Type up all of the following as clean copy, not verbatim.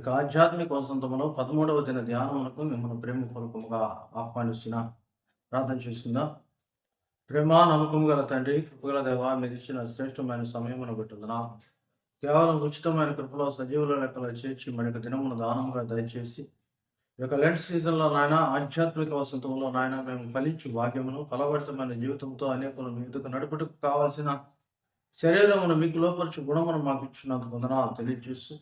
ఇక ఆధ్యాత్మిక వసంతములో 13వ దిన ధ్యానమునకు మిమ్మల్ని ప్రేమపూర్వకముగా ఆహ్వానిస్తున్నా. ప్రార్థన చేసుకుందాం. ప్రేమ నమ్మకము గల తండ్రి, కృపగల దేవ, మీరు ఇచ్చిన శ్రేష్టమైన సమయమును బట్టున్నాం. కేవలం ఉచితమైన కృపలో సజీవుల లెక్కలో చేర్చి మరొక దినమును దానముగా దయచేసి ఈ యొక్క లెంట్ సీజన్లో నాయన ఆధ్యాత్మిక వసంతంలో నాయన మేము ఫలించు భాగ్యమును ఫలభరితమైన జీవితంతో అనేకులు మీ ఎదుగు నడుపుటకు కావాల్సిన శరీరమును మీకు లోపరచు గుణమును మాకు ఇచ్చినందుకు వందనాలు తెలియజేస్తూ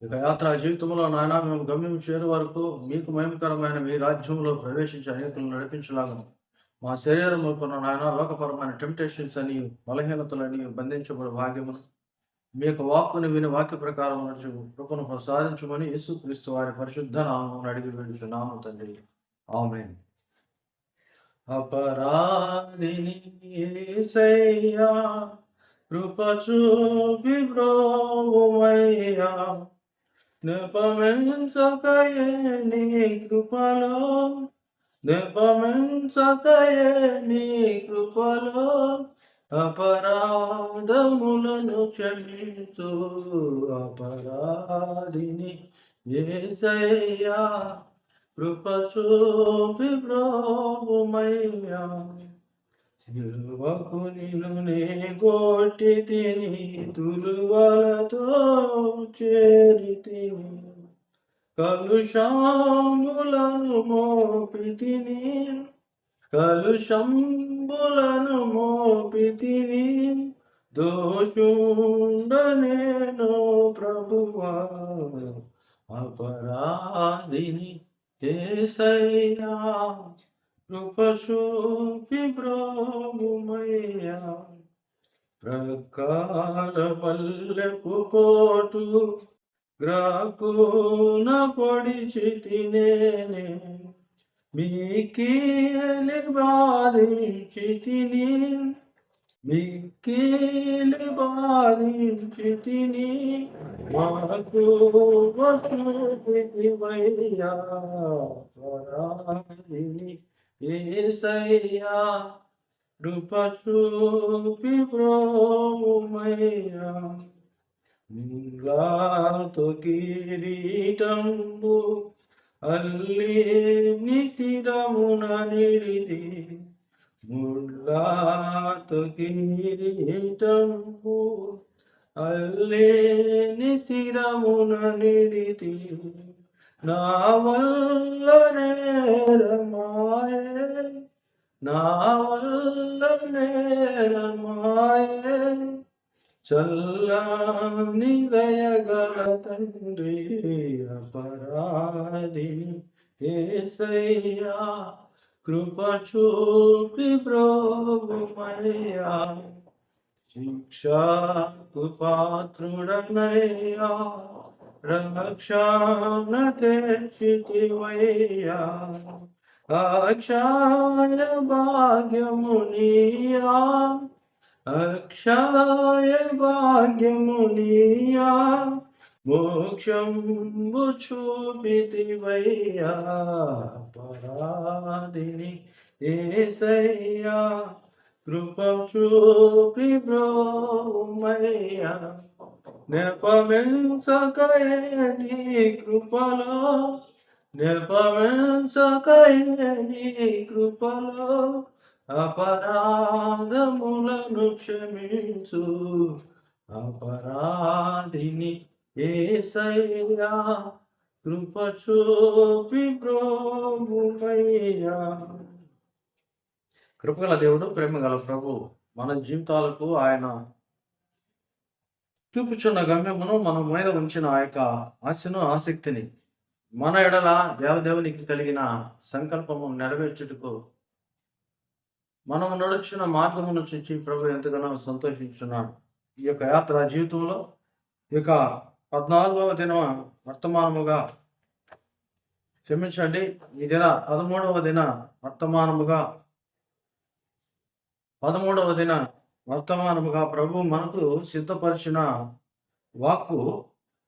ఇక యాత్రా జీవితంలో నాయన మేము గమ్యం చేరు వరకు మీకు మహిమకరమైన మీ రాజ్యంలో ప్రవేశించి అనేకులను నడిపించలాగా మా శరీరంలో కొన్న నాయన లోకపరమైన టెంప్టేషన్స్ అని బలహీనతలని బంధించబడే భాగ్యమును మీ యొక్క వాక్కుని విని వాక్య ప్రకారం నడుచు కృపను ప్రసాదించమని యేసుక్రీస్తు వారి పరిశుద్ధ నామమును అడిగి వేడుచున్నాము తండ్రి. ఆమేన్. అపరాధిని యేసయ్యా కృప చూపి బ్రోవుమయ్యా, నెపమెంచకయే నీ కృపలో, నెపమెంచకయే నీ కృపలో, అపరాధములను క్షమించు అపరాధిని యేసయ్యా కృప చూపి బ్రోవుమయ్యా. సిలువకు నిన్ను నే కొట్టి తిని తులువలతో చేరి తిని, కలుషములను మోపి తిని, కలుషంబులను మోపి తిని, దోషుండ నేను ప్రభువా, అపరాధిని యేసయ్యా కృప చూపి బ్రోవుమయ్యా. ప్రకార పల్లెపు పోటు గ్రాకున పొడిచి తినేనే, మీకీలి బాధించి తిని, మీకీలి బాధించి తిని, మాకు వసతివయ్యా పరాధిని యేసయ్యా కృప చూపి బ్రోవుమయ్యా. ముల్లాతో కిరీటంబు అల్లి నిశిరమున నిడిది, ముల్లాతో కిరీటంబు అల్లి నిశిరమున నిడిది, నా వల్ల నేరమాయే, నా వల్ల నేరమాయే, చల్లని దయగల తండ్రి అపరాధిని యేసయ్యా కృప చూపి బ్రోవుమయ్యా. శిక్షకు పాత్రుడనయ్యా రక్షణ తెచ్చితివయ్యా, అక్షయ భాగ్యమునియా, అక్షయ భాగ్యమునియా, మోక్షంబు చూపితివయ్యా పరాధిని యేసయ్యా కృప చూపి బ్రోవుమయ్యా. నెపమెంచకయే నీ కృపలో, నెపమెంచకయే నీ కృపలో, అపరాధములను క్షమించు అపరాధిని యేసయ్యా కృప చూపి బ్రోవుమయ్యా. కృపగల దేవుడు, ప్రేమగల ప్రభు, మన జీవితాలకు ఆయన చూపుచున్న గమ్యమును మనం మీద ఉంచిన ఆ యొక్క ఆశను ఆసక్తిని మన ఎడల దేవదేవునికి కలిగిన సంకల్పము నెరవేర్చుటకు మనము నడుచున్న మార్గమును చూచి ప్రభు ఎంతగానో సంతోషించున్నాడు. ఈ యొక్క యాత్ర జీవితంలో ఈ యొక్క 14వ దిన వర్తమానముగా, క్షమించండి, ఈ దిన 13వ దిన వర్తమానముగా, 13వ దిన వర్తమానముగా ప్రభు మనకు సిద్ధపరిచిన వాక్కు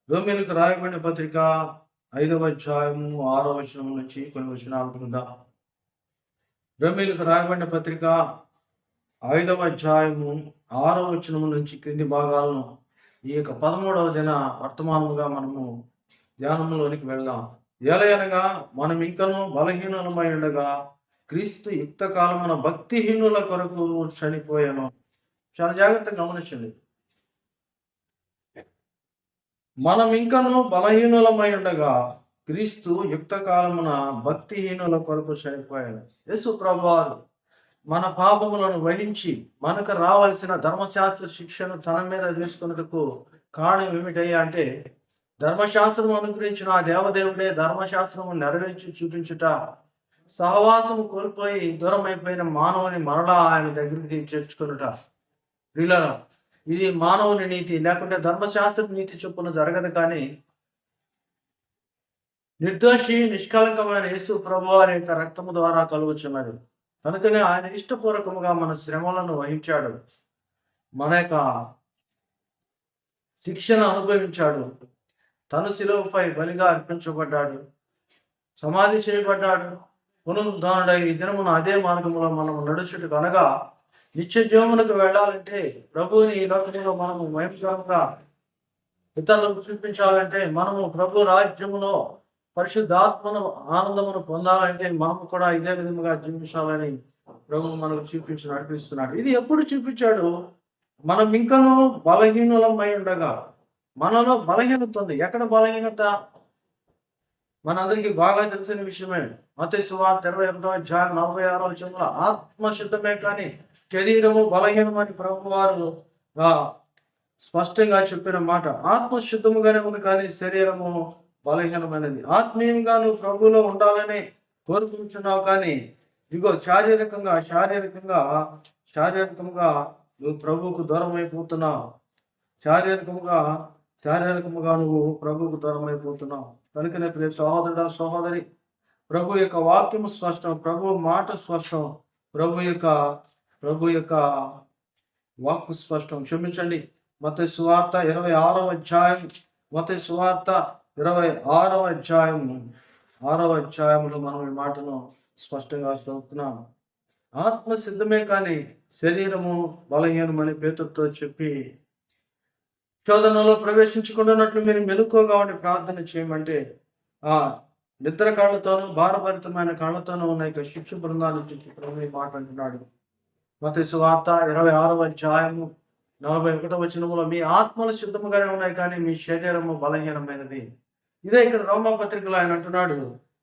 రోమీయులకు రాయబడిన పత్రిక 5వ అధ్యాయము 6వ వచనం నుంచి కొన్ని వచనాలు చూద్దాం. రోమీయులకు రాయబడిన పత్రిక 5వ అధ్యాయము 6వ వచనం నుంచి క్రింది భాగాలను ఈ యొక్క 13వ దిన వర్తమానముగా మనము ధ్యానంలోనికి వెళ్దాం. ఏలయనగా మనం ఇంకనూ బలహీనమై ఉండగా క్రీస్తు యుక్త కాలమున భక్తిహీనుల కొరకు చనిపోయాను. చాలా జాగ్రత్తగా గమనించండి. మనం ఇంకనూ బలహీనులమై ఉండగా క్రీస్తు యుక్త కాలమున భక్తిహీనుల కొరకు చనిపోయాడు. యేసు ప్రభువారు మన పాపములను వహించి మనకు రావాల్సిన ధర్మశాస్త్ర శిక్షను తన మీద వేసుకున్నట్టుకు కారణం ఏమిటయ్యా అంటే, ధర్మశాస్త్రం అనుగ్రహించిన ఆ దేవదేవుడే ధర్మశాస్త్రము నెరవేర్చి చూపించుట, సహవాసము కోల్పోయి దూరం అయిపోయిన మానవుని మరలా ఆయన దగ్గరికి చేర్చుకునుట. ప్రియులారా, ఇది మానవుని నీతి, లేకుంటే ధర్మశాస్త్ర నీతి చొప్పున జరగదు. కానీ నిర్దోషి నిష్కలంకమైన యేసు ప్రభువారి యొక్క రక్తము ద్వారా కలుగుచున్నది. కనుకనే ఆయన ఇష్టపూర్వకముగా మన శ్రమలను వహించాడు, మన యొక్క శిక్షను అనుభవించాడు, తను శిలువపై బలిగా అర్పించబడ్డాడు, సమాధి చేయబడ్డాడు, పునరుద్ధానుడై ఈ దినమున అదే మార్గంలో మనం నడుచుటకు అనగా నిత్య జీవమునకు వెళ్ళాలంటే, ప్రభువుని ఈ లోకంలో మనము మహిమగా ఇతరులకు చూపించాలంటే, మనము ప్రభు రాజ్యములో పరిశుద్ధాత్మను ఆనందమును పొందాలంటే మనము కూడా ఇదే విధముగా జీవించాలని ప్రభు మనకు చూపించి నడిపిస్తున్నాడు. ఇది ఎప్పుడు చూపించాడు? మనం ఇంకనూ బలహీనులమై ఉండగా. మనలో బలహీనత ఉంది. ఎక్కడ బలహీనత? మనందరికీ బాగా తెలిసిన విషయమే. మత్తయి సువార్త 21:46 ఆత్మ సిద్ధమే కానీ శరీరము బలహీనమని ప్రభు వారు స్పష్టంగా చెప్పిన మాట. ఆత్మ శుద్ధముగానే ఉంది కానీ శరీరము బలహీనమైనది. ఆత్మీయంగా నువ్వు ప్రభువులో ఉండాలని కోరుకుంటున్నావు, కానీ ఇగో శారీరకంగా నువ్వు ప్రభువుకు దూరం అయిపోతున్నావు. శారీరకముగా నువ్వు ప్రభువుకు దూరం అయిపోతున్నావు. కనుకనే ప్రియ సహోదరుడా, సహోదరి, ప్రభు యొక్క వాక్యము స్పష్టం, ప్రభు మాట స్పష్టం, ప్రభు యొక్క వాక్కు స్పష్టం. క్షమించండి. మత్తయి సువార్త 26వ అధ్యాయం, మత్తయి సువార్త 26వ అధ్యాయంలో మనం ఈ మాటను స్పష్టంగా చదువుతున్నాం. ఆత్మ సిద్ధమే కానీ శరీరము బలహీనమని పేతురుతో చెప్పి, శోధనలో ప్రవేశించుకున్నట్లు మీరు మెలకువగా ఉండి ప్రార్థన చేయమంటే, ఆ నిద్ర కాళ్ళతోనూ భారభరితమైన కాళ్ళతోనూ ఉన్న ఇక శిక్ష బృందాన్ని చూసి ప్రభు మాట అంటున్నాడు. మత్తయి సువార్త 26వ అధ్యాయము 41వ వచనములో, మీ ఆత్మలు సిద్ధముగానే ఉన్నాయి కానీ మీ శరీరము బలహీనమైనది. ఇదే ఇక్కడ రోమా పత్రికలో ఆయన అంటున్నాడు,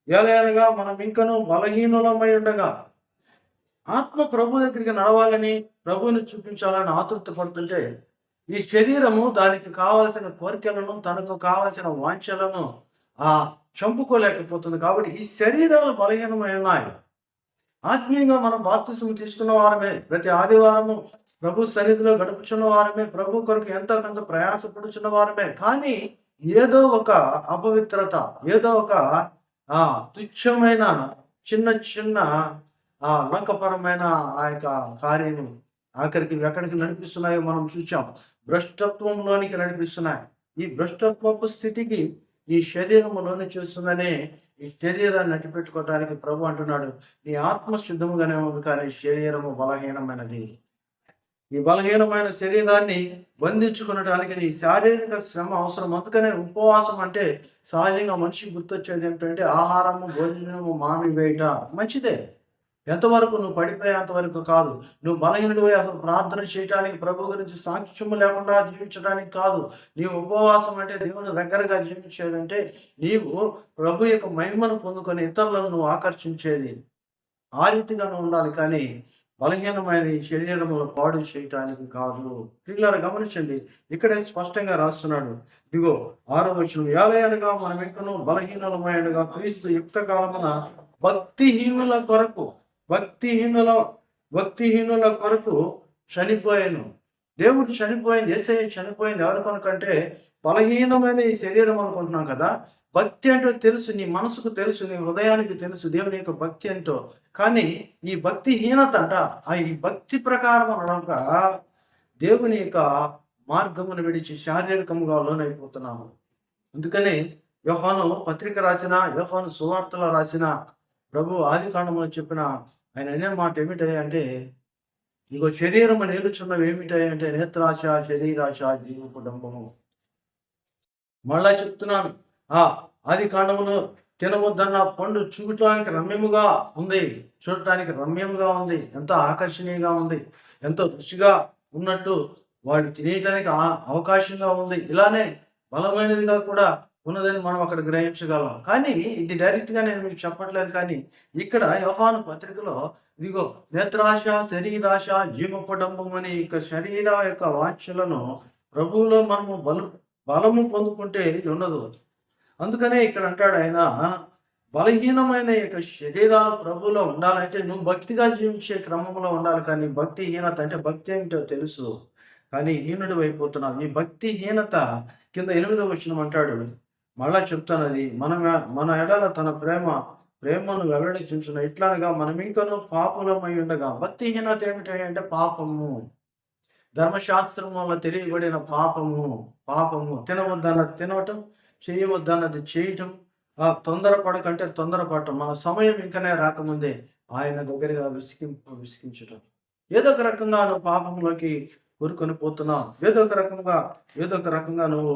ఏలయనగా మనం ఇంకనూ బలహీనులమై ఉండగా. ఆత్మ ప్రభు దగ్గరికి నడవాలని, ప్రభువుని చూపించాలని ఆతృత పడుతుంటే, ఈ శరీరము దానికి కావాల్సిన కోరికలను, తనకు కావాల్సిన వాంఛలను చంపుకోలేకపోతుంది. కాబట్టి ఈ శరీరాలు బలహీనమై ఉన్నాయి. ఆత్మీయంగా మనం బాప్తిస్మం తీసుకున్న వారమే, ప్రతి ఆదివారము ప్రభు సన్నిధిలో గడుపుచున్న వారమే, ప్రభు కొరకు ఎంతో కొంత ప్రయాసపడుచున్న వారమే. కానీ ఏదో ఒక అపవిత్రత, ఏదో ఒక తుచ్చమైన చిన్న లోకపరమైన ఆ యొక్క కార్యము ఆఖరికి ఎక్కడికి నడిపిస్తున్నాయో మనం చూసాం. భ్రష్టత్వంలోనికి నడిపిస్తున్నాయి. ఈ భ్రష్టత్వపు స్థితికి ఈ శరీరములోని చూస్తుందనే ఈ శరీరాన్ని నటిపెట్టుకోవటానికి ప్రభు అంటున్నాడు, నీ ఆత్మ శుద్ధముగానే ఉంది కానీ శరీరము బలహీనమైనది. ఈ బలహీనమైన శరీరాన్ని బంధించుకునడానికి నీ శారీరక శ్రమ అవసరం. అందుకనే ఉపవాసం అంటే సహజంగా మనిషికి గుర్తొచ్చేది ఏంటంటే, ఆహారము భోజనము మానివేయట మంచిదే, ఎంతవరకు నువ్వు పడిపోయేంతవరకు కాదు. నువ్వు బలహీనుడివై అసలు ప్రార్థన చేయడానికి, ప్రభు గురించి సాక్ష్యము లేకుండా జీవించడానికి కాదు. నీవు ఉపవాసం అంటే దేవుని దగ్గరగా జీవించేదంటే నీవు ప్రభు యొక్క మహిమను పొందుకొని ఇతరులను నువ్వు ఆకర్షించేది. ఆ రీతిగా నువ్వు ఉండాలి, కానీ బలహీనమైన శరీరమును పాడు చేయటానికి కాదు. పిల్లలు గమనించండి, ఇక్కడే స్పష్టంగా రాస్తున్నాడు. ఇదిగో 6వ వచనం, ఏలయనగా మనం ఇంకనూ బలహీనమైనగా క్రీస్తు యుక్త కాలమున భక్తిహీనుల కొరకు చనిపోయాను. దేవుడు చనిపోయింది, యేసయ్య చనిపోయింది ఎవరి కొనకంటే బలహీనమైన ఈ శరీరం అనుకుంటున్నాం కదా. భక్తి అంటే తెలుసు, నీ మనసుకు తెలుసు, నీ హృదయానికి తెలుసు దేవుని యొక్క భక్తి ఏంటో. కానీ ఈ భక్తిహీనత ఈ భక్తి ప్రకారం అనక దేవుని యొక్క మార్గమును విడిచి శారీరకంగా లోనైపోతున్నాము. అందుకని యోహాను పత్రిక రాసిన, యోహాను సువార్తలో రాసిన ప్రభు ఆదికాండములో చెప్పిన ఆయన అనే మాట ఏమిటంటే, ఇగో శరీరము నేర్చున్నవి ఏమిటంటే నేత్రాశ, శరీరాశ, జీవ కుటుంబము. మళ్ళా చెప్తున్నాను, ఆ ఆది కాండములో తినవద్దన్న పండు చూడటానికి రమ్యముగా ఉంది, ఎంతో ఆకర్షణీయంగా ఉంది, ఎంతో రుచిగా ఉన్నట్టు వాళ్ళు తినేయటానికి అవకాశంగా ఉంది. ఇలానే బలమైనదిగా కూడా ఉన్నదని మనం అక్కడ గ్రహించగలం. కానీ ఇది డైరెక్ట్‌గా నేను మీకు చెప్పట్లేదు, కానీ ఇక్కడ యోహాను పత్రికలో ఇదిగో నేత్రాశ, శరీరాశ, జీవపడంబం అని శరీర యొక్క వాంఛలను ప్రభువులో మనము బలము పొందుకుంటే ఇది ఉండదు. అందుకనే ఇక్కడ అంటాడు ఆయన, బలహీనమైన యొక్క శరీరాలు ప్రభువులో ఉండాలంటే నువ్వు భక్తిగా జీవించే క్రమంలో ఉండాలి. కానీ భక్తిహీనత అంటే భక్తి ఏమిటో తెలుసు, కానీ హీనుడు అయిపోతున్నావు. ఈ భక్తిహీనత కింద 8వ వచనం అంటాడు, మళ్ళా చెప్తాను, అది మన ఎడల తన ప్రేమను వెల్లడి చూసిన ఇట్లానగా మనం ఇంకనూ పాపులమై ఉండగా. భక్తిహీనత ఏమిటి అంటే పాపము, ధర్మశాస్త్రం వల్ల తెలియబడిన పాపము. తినవద్దన్నది తినవటం, చేయవద్దన్నది చేయటం, తొందరపడకంటే తొందరపడటం, మన సమయం ఇంకనే రాకముందే ఆయన దగ్గరగా విసిగించటం. ఏదో ఒక రకంగా నువ్వు పాపంలోకి కూరుకొని పోతున్నావు. ఏదో ఒక రకంగా నువ్వు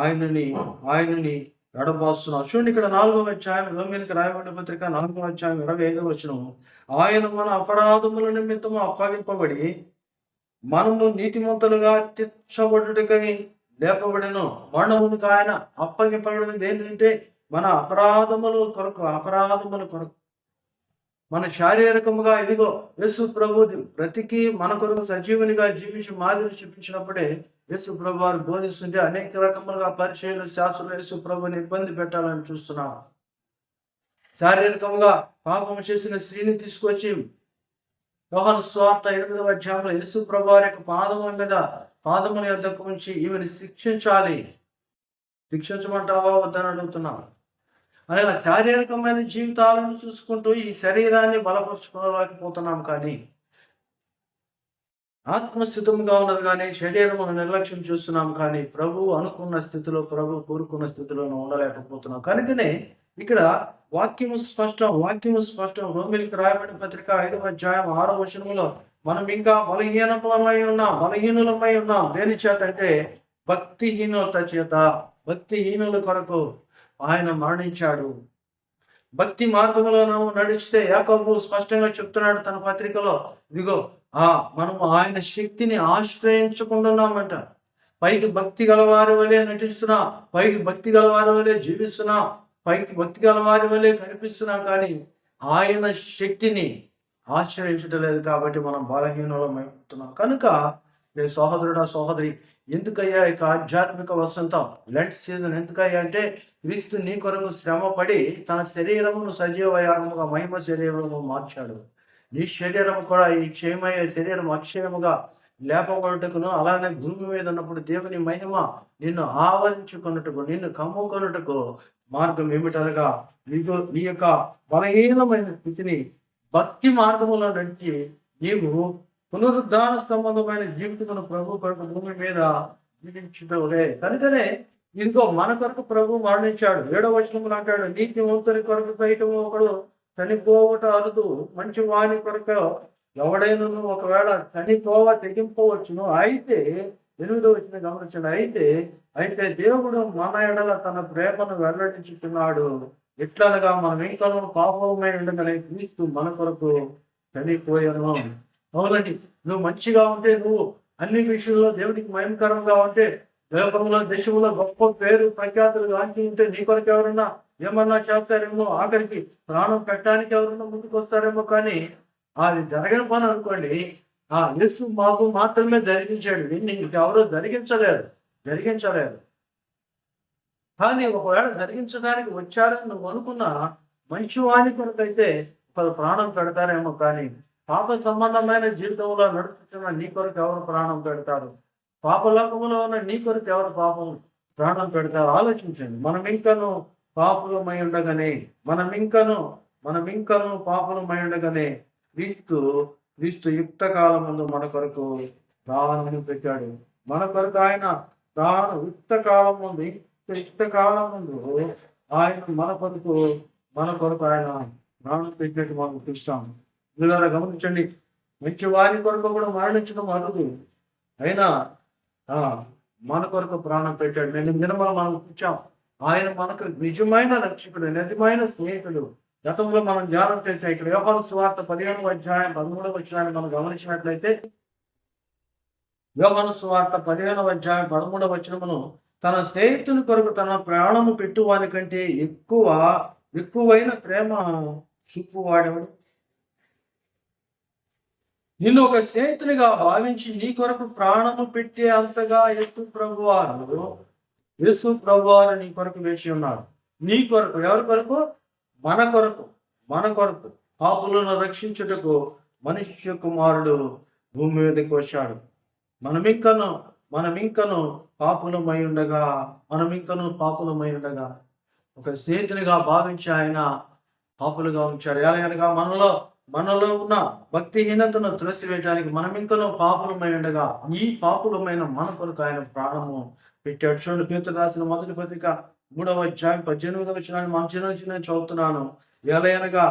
ఆయనని ఎడబాస్తున్నావు. చూడండి, ఇక్కడ 4వ అధ్యాయం, రోమీయులకు రాయబడిన పత్రిక 4వ అధ్యాయం 25వ వచనం, ఆయన మన అపరాధముల నిమిత్తము అప్పగింపబడి మనము నీతిమంతులుగా తీర్చబడుటకై లేపబడెను. మరణమునికి ఆయన అప్పగింపబడినది ఏంటంటే మన అపరాధముల కొరకు మన శారీరకముగా ఇదిగో యేసు ప్రభు బ్రతికి మన కొరకు సజీవునిగా జీవించి మాదిరి చూపించినప్పుడే యేసు ప్రభు వారు బోధిస్తుంటే అనేక రకములుగా పరిచయాలు శాస్త్రులు యేసు ప్రభుని ఇబ్బంది పెట్టాలని చూస్తున్నారు. శారీరకముగా పాపం చేసిన స్త్రీని తీసుకొచ్చి యోహాను సువార్త 8వ అధ్యాయంలో యేసు ప్రభు వారి యొక్క పాదముల యొద్దకు ఉంచి ఈమెను శిక్షించమంటావా వద్దని అడుగుతున్నాను. అనగా శారీరకమైన జీవితాలను చూసుకుంటూ ఈ శరీరాన్ని బలపరుచుకోలేకపోతున్నాం, కానీ ఆత్మస్థితంగా ఉన్నది కానీ శరీరమును నిర్లక్ష్యం చూస్తున్నాం. కానీ ప్రభు అనుకున్న స్థితిలో, ప్రభు కోరుకున్న స్థితిలో ఉండలేకపోతున్నాం. కనుకనే ఇక్కడ వాక్యము స్పష్టం. రోమీయులకు రాయబడిన పత్రిక 5వ అధ్యాయం 6వ వచనములో మనం ఇంకా బలహీనులమై ఉన్నాం. దేని చేత అంటే భక్తిహీనత చేత. భక్తిహీనుల కొరకు ఆయన మరణించాడు. భక్తి మార్గంలో నువ్వు నడిస్తే యాకోబు స్పష్టంగా చెప్తున్నాడు తన పత్రికలో, ఇదిగో మనము ఆయన శక్తిని ఆశ్రయించుకుంటున్నామంట. పైకి భక్తి గలవారి వలె నటిస్తున్నా, పైకి భక్తి గలవారి వలె జీవిస్తున్నా, పైకి భక్తి గలవారి వలె కనిపిస్తున్నాం, కానీ ఆయన శక్తిని ఆశ్రయించడం లేదు. కాబట్టి మనం బలహీనమైపోతున్నాం. కనుక సహోదరుడా, సహోదరి, ఎందుకయ్యా ఇక ఆధ్యాత్మిక వసంతం, లెంట్ సీజన్ ఎందుకయ్యా అంటే క్రీస్తు నీ కొరకు శ్రమపడి తన శరీరమును సజీవయాగముగా మహిమ శరీరము మార్చాడు. నీ శరీరం కూడా ఈ క్షయమయ్యే శరీరం అక్షయముగా లేపబడుటకును, అలానే భూమి మీద ఉన్నప్పుడు దేవుని మహిమ నిన్ను ఆవరించుకున్నట్టుకు, నిన్ను కమ్ముకొనుటకు మార్గం ఏమిటనగా నీ యొక్క బలహీనమైన స్థితిని భక్తి మార్గములో నడిచి నీవు పునరుద్ధాన సంబంధమైన జీవితమును ప్రభు కొరకు భూమి మీద జీవించుటలే. కనుకనే ఇదిగో మన కొరకు ప్రభు మరణించాడు. 7వ వచనములో అంటాడు, నీతిమంతుని కొరకు సైతము ఒకడు చనిపోవట అరుదు, మంచి వాని కొరకు ఎవడైనను ఒకవేళ చనిపోవ తెగింపవచ్చును. అయితే 8వ వచనం గమనించండి, అయితే దేవుడు మన ఎడల తన ప్రేమను వెల్లడించుతున్నాడు. ఎట్లనగా మనం ఇంకనూ పాపమై ఉండగానే క్రీస్తు మన కొరకు చనిపోయాను. అవునండి, నువ్వు మంచిగా ఉంటే, నువ్వు అన్ని విషయంలో దేవుడికి మహిమకరంగా ఉంటే, లోకంలో దేశంలో గొప్ప పేరు ప్రఖ్యాతులు గాంచి ఉంటే, నీ కొరకు ఎవరన్నా ఏమన్నా చేస్తారేమో, ఆఖరికి ప్రాణం పెట్టడానికి ఎవరన్నా ముందుకు వస్తారేమో, కానీ అది జరగని పని అనుకోండి. యేసు మాకు మాత్రమే జరిగించాడు, దీన్ని ఇంకెవరో జరిగించలేరు. కానీ ఒకవేళ జరిగించడానికి వచ్చారని నువ్వు అనుకున్న మంచి వాని కొరకైతే ఒక ప్రాణం పెడతారేమో, కానీ పాప సంబంధమైన జీవితంలో నడుపుతున్న నీ కొరకు ఎవరు ప్రాణం పెడతారు? పాపలోకములో ఉన్న నీ కొరకు ఎవరు ప్రాణం పెడతారు? ఆలోచించండి. మనం ఇంకను పాపులమై ఉండగానే పాపులమై ఉండగానే క్రీస్తు యుక్త కాలమందు మన కొరకు ప్రాణం పెట్టాడు. మన కొరకు ఆయన యుక్త కాలం ముందు ఆయన మన కొరకు ఆయన ప్రాణం పెట్టినట్టు మనం చూస్తాం. ఇలా గమనించండి, మంచి వారి కొరకు కూడా మరణించడం అరుదు, అయినా మన కొరకు ప్రాణం పెట్టాడు. నేను నిర్మల మనం చూచాం, ఆయన మనకు నిజమైన రక్షకుడు, నిజమైన స్నేహితుడు. గతంలో మనం ధ్యానం చేసే ఇక్కడ యోహాను సువార్త 15వ అధ్యాయం 13వ వచనాన్ని మనం గమనించినట్లయితే, యోహాను సువార్త 15వ అధ్యాయం 13వ వచనమును, తన స్నేహితుని కొరకు తన ప్రాణము పెట్టువాని కంటే ఎక్కువైన ప్రేమ చూపువాడెవడు? నిన్ను ఒక స్నేహితునిగా భావించి నీ కొరకు ప్రాణము పెట్టే అంతగా యేసు ప్రభువారు నీ కొరకు వేచి ఉన్నాడు. నీ కొరకు, ఎవరి కొరకు? మన కొరకు పాపులను రక్షించుటకు మనుష్య కుమారుడు భూమి మీదకి వచ్చాడు. మనమింకను పాపులమై ఉండగా ఒక స్నేహితునిగా భావించి ఆయన పాపులుగా ఉంచాడు. ఎలాగనగా మనలో ఉన్న భక్తిహీనతను తులసివేయడానికి మనమింకను పాపులమై ఉండగా ఈ పాపులమైన మన కొరకు ఆయన ప్రాణము పెట్టాడు. చూడండి, పేతురు రాసిన మొదటి పత్రిక 3వ అధ్యాయం 18వ వచనాన్ని మనం చిన్న చదువుతున్నాను. ఎలాగనగా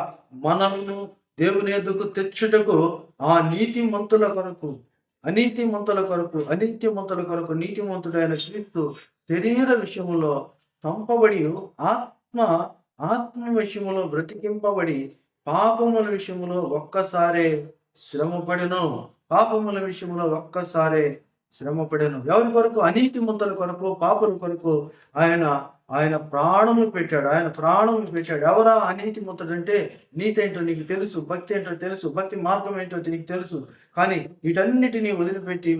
మనల్ని దేవుని ఎద్దుకు తెచ్చుటకు నీతిమంతుల కొరకు నీతిమంతుడైన క్రీస్తు శరీర విషయములో చంపబడి ఆత్మ విషయములో బ్రతికింపబడి పాపముల విషయములో ఒక్కసారే శ్రమపడెను. ఎవరి కొరకు? అనీతిమంతుల కొరకు, పాపుల కొరకు ఆయన ప్రాణము పెట్టాడు. ఎవరా అనీతిమంతుడు అంటే? నీతి ఏంటో నీకు తెలుసు, భక్తి ఏంటో తెలుసు, భక్తి మార్గం ఏంటో నీకు తెలుసు. కానీ వీటన్నిటినీ వదిలిపెట్టి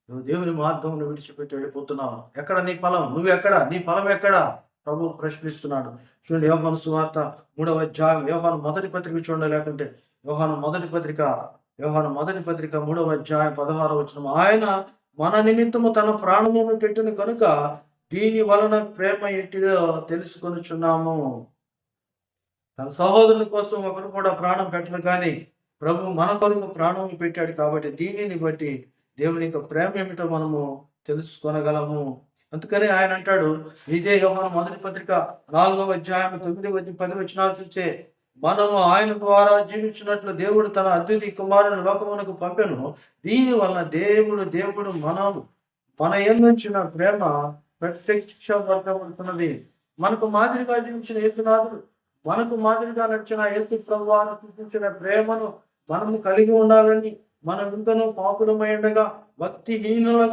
నువ్వు దేవుని మార్గంలో విడిచిపెట్టి వెళ్ళిపోతున్నావు. ఎక్కడ నీ ఫలం? నీ ఫలం ఎక్కడ? ప్రభు ప్రశ్నిస్తున్నాడు. చూడండి, యోహాను సువార్త 3వ అధ్యాయం, యోహాను మొదటి పత్రిక చూడండి, లేకుంటే యోహాను మొదటి పత్రిక 3వ అధ్యాయం 16వ వచనం. ఆయన మన నిమిత్తము తన ప్రాణమును పెట్టిన కనుక దీని వలన ప్రేమ ఎట్టిదో తెలుసుకొనుచున్నాము. తన సహోదరుల కోసం ఒకరు కూడా ప్రాణం పెట్టరు, కానీ ప్రభు మన కొరకు ప్రాణం పెట్టాడు. కాబట్టి దీనిని బట్టి దేవుని యొక్క ప్రేమ ఏమిటో మనము తెలుసుకొనగలము. అందుకని ఆయన అంటాడు, ఇదే యోహాను మొదటి పత్రిక 4వ అధ్యాయం 9-10 వచనాలు చూస్తే, మనము ఆయన ద్వారా జీవించినట్లు దేవుడు తన అద్వితీయ కుమారుని లోకమునకు పంపెను. దీని వలన దేవుడు మన యందుంచిన ప్రేమ ప్రత్యక్షపరచబడుతున్నది. మనకు మాదిరిగా జీవించిన యేసునాథుడు, మనకు మాదిరిగా నడిచిన యేసు ప్రభువారు చూపించిన ప్రేమను మనము కలిగి ఉండాలని, మనం ఇంకనూ పాపులమై ఉండగా భక్తిహీనుల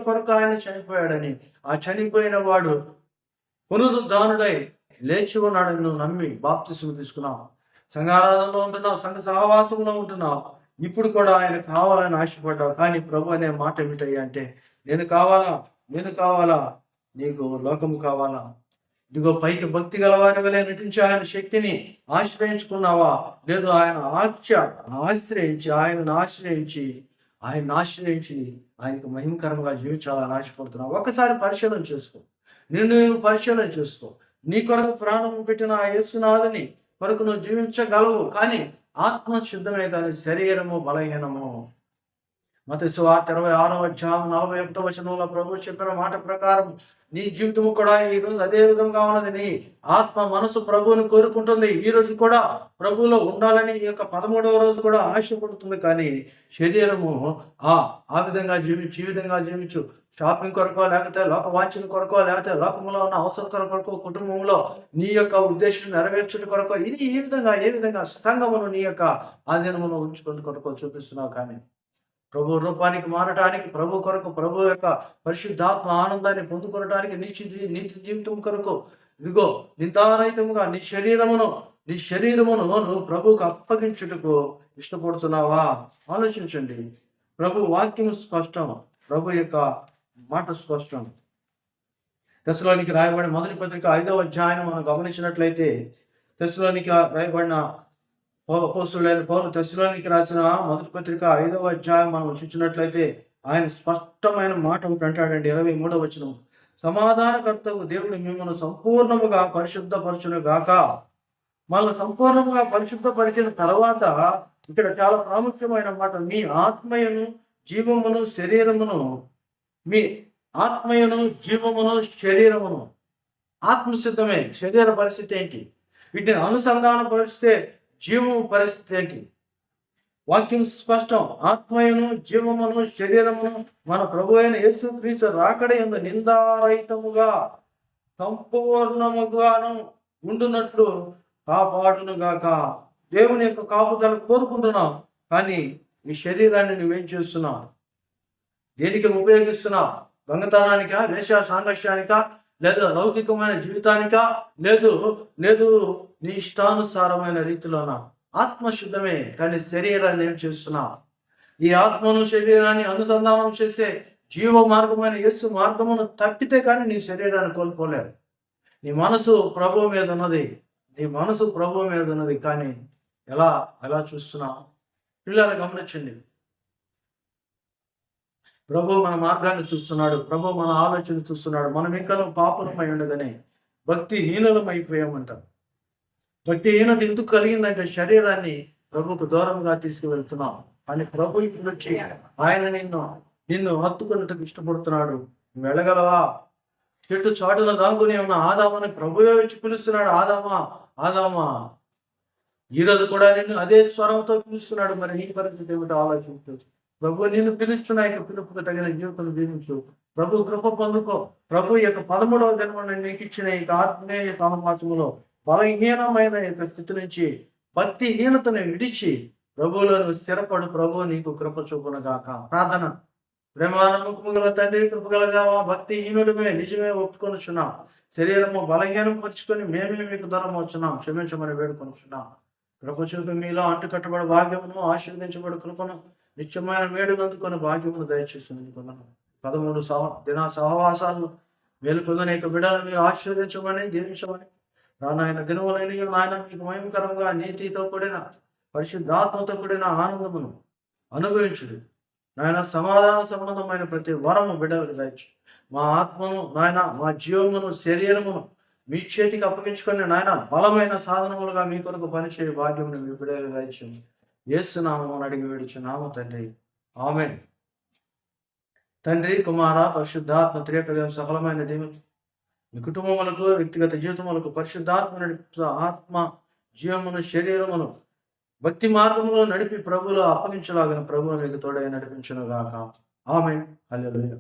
కొరకు ఆయన చనిపోయాడని, ఆ చనిపోయిన వాడు పునరుద్ధానుడై లేచి ఉన్నాడని నువ్వు నమ్మి బాప్తిస్మం తీసుకున్నావు. సంఘారాధనలో ఉంటున్నావు, సంఘ సహవాసంలో ఉంటున్నావు. ఇప్పుడు కూడా ఆయన కావాలని ఆశపడ్డావు. కానీ ప్రభు అనే మాట ఏమిటయ్యా అంటే, నేను కావాలా, నీకు లోకము కావాలా? ఇదిగో పైకి భక్తి గలవాని వలె నటించి ఆయన శక్తిని ఆశ్రయించుకున్నావా? లేదు, ఆయనను ఆశ్రయించి ఆయనకు మహిమకరంగా జీవించాలని ఆశపడుతున్నావు. ఒక్కసారి పరిశీలన చేసుకో, నిన్ను పరిశీలన చేసుకో. నీ కొరకు ప్రాణం పెట్టిన ఆ యేసునాథుని కొరకు నువ్వు జీవించగలవు, కానీ ఆత్మ సిద్ధమే, కానీ శరీరము బలహీనము. మత్తయి సువార్త 26వ అధ్యాయం 41వ వచనంలో ప్రభు చెప్పిన మాట ప్రకారం నీ జీవితము కూడా ఈ రోజు అదే విధంగా ఉన్నది. నీ ఆత్మ మనసు ప్రభువుని కోరుకుంటుంది. ఈ రోజు కూడా ప్రభువులో ఉండాలని ఈ యొక్క 13వ రోజు కూడా ఆశపడుతుంది. కానీ శరీరము ఆ విధంగా జీవించు. షాపింగ్ కొరకో, లేకపోతే లోక వాంఛన కొరకో, లేకపోతే లోకంలో ఉన్న అవసరతల కొరకో, కుటుంబంలో నీ యొక్క ఉద్దేశం నెరవేర్చుట కొరకో, ఇది ఏ విధంగా సంఘమును నీ యొక్క ఆధీనములో ఉంచుకుని కొరకో చూపిస్తున్నావు. కానీ ప్రభు రూపానికి మారటానికి, ప్రభు కొరకు, ప్రభు యొక్క పరిశుద్ధాత్మ ఆనందాన్ని పొందుకోవటానికి, నీతి జీవితం కొరకు ఇదిగో నిందారహితముగా నీ శరీరమును నువ్వు ప్రభువుకు అప్పగించుటకు ఇష్టపడుతున్నావా? ఆలోచించండి. ప్రభు వాక్యం స్పష్టం, ప్రభు యొక్క మాట స్పష్టం. తెస్సలోనికి రాయబడిన మొదటి పత్రిక 5వ అధ్యాయం మనం గమనించినట్లయితే, తెస్సలోనికి రాయబడిన అపోస్తలుడైన పౌలు తెస్సలోనికి రాసిన మొదటి పత్రిక 5వ అధ్యాయం మనం చూసినట్లయితే ఆయన స్పష్టమైన మాట ఒకటి అంటాడండి. 23వ వచనం, సమాధానకర్తవు దేవుడు మిమ్మల్ని సంపూర్ణముగా పరిశుద్ధపరచును గాక. మనల్ని సంపూర్ణంగా పరిశుద్ధపరిచిన తర్వాత ఇక్కడ చాలా ప్రాముఖ్యమైన మాట, మీ ఆత్మయను జీవమును శరీరమును, మీ ఆత్మయను జీవమును శరీరమును. ఆత్మ సిద్ధమే, శరీర పరిస్థితి ఏంటి? వీటిని అనుసంధాన పరిస్తే జీవము పరిస్థితి ఏంటి? వాక్యం స్పష్టం. ఆత్మయును జీవమును శరీరమును మన ప్రభు అయిన యేసు క్రీస్తు రాకడ యందు నిందారహితముగా సంపూర్ణముగాను ఉండునట్లు కాపాడును గాక. దేవుని యొక్క కాపుదల కోరుకుంటున్నావు, కానీ ఈ శరీరాన్ని నువ్వేం చేస్తున్నావు? దేనికి ఉపయోగిస్తున్నావు? దొంగతనానికా, వేష సాంగత్యానికా, లేదా లౌకికమైన జీవితానికా? లేదు లేదు నీ ఇష్టానుసారమైన రీతిలోనా? ఆత్మశుద్ధమే, కానీ శరీరాన్ని ఏం చేస్తున్నావు? ఈ ఆత్మను శరీరాన్ని అనుసంధానం చేసే జీవ మార్గమైన యేసు మార్గమును తప్పితే కానీ నీ శరీరాన్ని కోల్పోలేవు. నీ మనసు ప్రభువు మీద ఉన్నది, నీ మనసు ప్రభువు మీద ఉన్నది, కానీ ఎలా ఎలా చూస్తున్నావు? పిల్లలు గమనించండి. ప్రభు మన మార్గాన్ని చూస్తున్నాడు, ప్రభు మన ఆలోచన చూస్తున్నాడు. మనం ఇంకా పాపలమై ఉండగానే భక్తిహీనులమైపోయామంటాం. భక్తిహీనత ఎందుకు కలిగిందంటే శరీరాన్ని ప్రభుకు దూరంగా తీసుకువెళ్తున్నాం అని ప్రభు ఇప్పుడు వచ్చి ఆయన నిన్ను హత్తుకున్నట్టుకు ఇష్టపడుతున్నాడు. నువ్వు వెళ్ళగలవా? చెట్టు చాటున దాంగునే ఉన్న ఆదామని ప్రభువే వచ్చి పిలుస్తున్నాడు. ఆదామా ఆదామా, ఈరోజు కూడా నిన్ను అదే స్వరంతో పిలుస్తున్నాడు. మరి నీ పరిస్థితి ఏమిటో ఆలోచించు. ప్రభు నిన్ను పిలుస్తున్నా, ఇక పిలుపుకు తగిన జీవితం జీవించు. ప్రభు కృప పొందుకో. ప్రభు యొక్క 13వ జన్మను నీకు ఇచ్చిన ఈ ఆత్మీయ సహవాసములో బలహీనమైన యొక్క స్థితి నుంచి భక్తిహీనతను విడిచి ప్రభువులో స్థిరపడు. ప్రభు నీకు కృప చూపునగాక. ప్రార్థన. ప్రేమానముఖము గల తండ్రి, కృపగలగావా, భక్తిహీనులమే నిజమే ఒప్పుకొనుచున్నాం. శరీరము బలహీనం పరుచుకొని మేమే మీకు దూరం వచ్చున్నాం, క్షమించమని వేడుకొనుచున్నాం. కృప చూపి మీలో అంటుకట్టబడి భాగ్యమును, ఆశీర్వదించబడి కృపను, నిత్యమైన వేడును అందుకొని భాగ్యమును దయచేసి అందుకున్నాను. 13 దిన సహవాసాలను మేలుకొందనేక బిడ్డలను మీరు ఆశీర్వదించమని, దీవించమని, నాయన దినములైన నాయన మీకు మహిమకరంగా నీతితో కూడిన పరిశుద్ధాత్మతో కూడిన ఆనందమును అనుభవించుడు. నాయన సమాధాన సంబంధమైన ప్రతి వరము బిడ్డలకు దయచు. మా ఆత్మను నాయన, మా జీవమును, శరీరమును మీ చేతికి అప్పగించుకొని నాయన బలమైన సాధనములుగా మీ కొరకు పనిచేయ భాగ్యమును మీ బిడ్డలకు దయచు. యేసు నామమున అడిగి వేడుచున్నాము తండ్రి, ఆమేన్. తండ్రి, కుమార, పరిశుద్ధాత్మ త్రియేక దేవుని సఫలమైన దీవెన మీ కుటుంబములకు, వ్యక్తిగత జీవితములకు పరిశుద్ధాత్మ ఆత్మ జీవమును శరీరమును భక్తి మార్గంలో నడిపి ప్రభువులో అప్పగించలాగిన ప్రభువు మీకు తోడై నడిపించును గాక. ఆమేన్. హల్లెలూయా.